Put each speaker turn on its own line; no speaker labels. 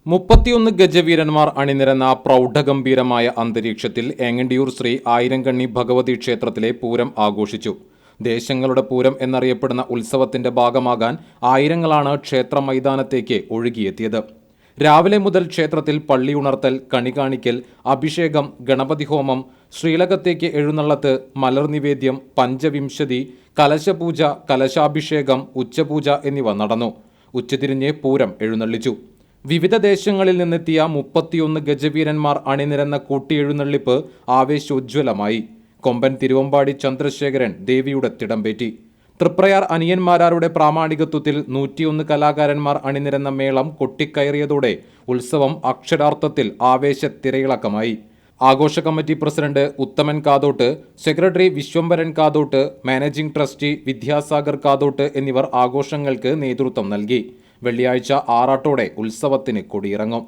31 ഗജവീരന്മാർ അണിനിരന്ന പ്രൗഢഗംഭീരമായ അന്തരീക്ഷത്തിൽ ഏങ്ങണ്ടിയൂർ ശ്രീ ആയിരംകണ്ണി ഭഗവതി ക്ഷേത്രത്തിലെ പൂരം ആഘോഷിച്ചു. ദേശങ്ങളുടെ പൂരം എന്നറിയപ്പെടുന്ന ഉത്സവത്തിന്റെ ഭാഗമാകാൻ ആയിരങ്ങളാണ് ക്ഷേത്ര മൈതാനത്തേക്ക് ഒഴുകിയെത്തിയത്. രാവിലെ മുതൽ ക്ഷേത്രത്തിൽ പള്ളിയുണർത്തൽ, കണികാണിക്കൽ, അഭിഷേകം, ഗണപതി ഹോമം, ശ്രീലകത്തേക്ക് എഴുന്നള്ളത്ത്, മലർനിവേദ്യം, പഞ്ചവിംശതി, കലശപൂജ, കലശാഭിഷേകം, ഉച്ചപൂജ എന്നിവ നടന്നു. ഉച്ചതിരിഞ്ഞ് പൂരം എഴുന്നള്ളിച്ചു. വിവിധ ദേശങ്ങളിൽ നിന്നെത്തിയ 31 ഗജവീരന്മാർ അണിനിരന്ന കൂട്ടിയെഴുന്നള്ളിപ്പ് ആവേശോജ്വലമായി. കൊമ്പൻ തിരുവമ്പാടി ചന്ദ്രശേഖരൻ ദേവിയുടെ തിടമ്പേറ്റി. തൃപ്രയാർ അനിയന്മാരാരുടെ പ്രാമാണികത്വത്തിൽ 101 കലാകാരന്മാർ അണിനിരന്ന മേളം കൊട്ടിക്കയറിയതോടെ ഉത്സവം അക്ഷരാർത്ഥത്തിൽ ആവേശത്തിരയിളക്കമായി. ആഘോഷ committee president Uthaman Kathottu, secretary Vishwambharan Kathottu, managing trustee Vidyasagar Kathottu എന്നിവർ ആഘോഷങ്ങൾക്ക് നേതൃത്വം നൽകി. വെള്ളിയാഴ്ച ആറാട്ടോടെ ഉത്സവത്തിന് കൊടിയിറങ്ങും.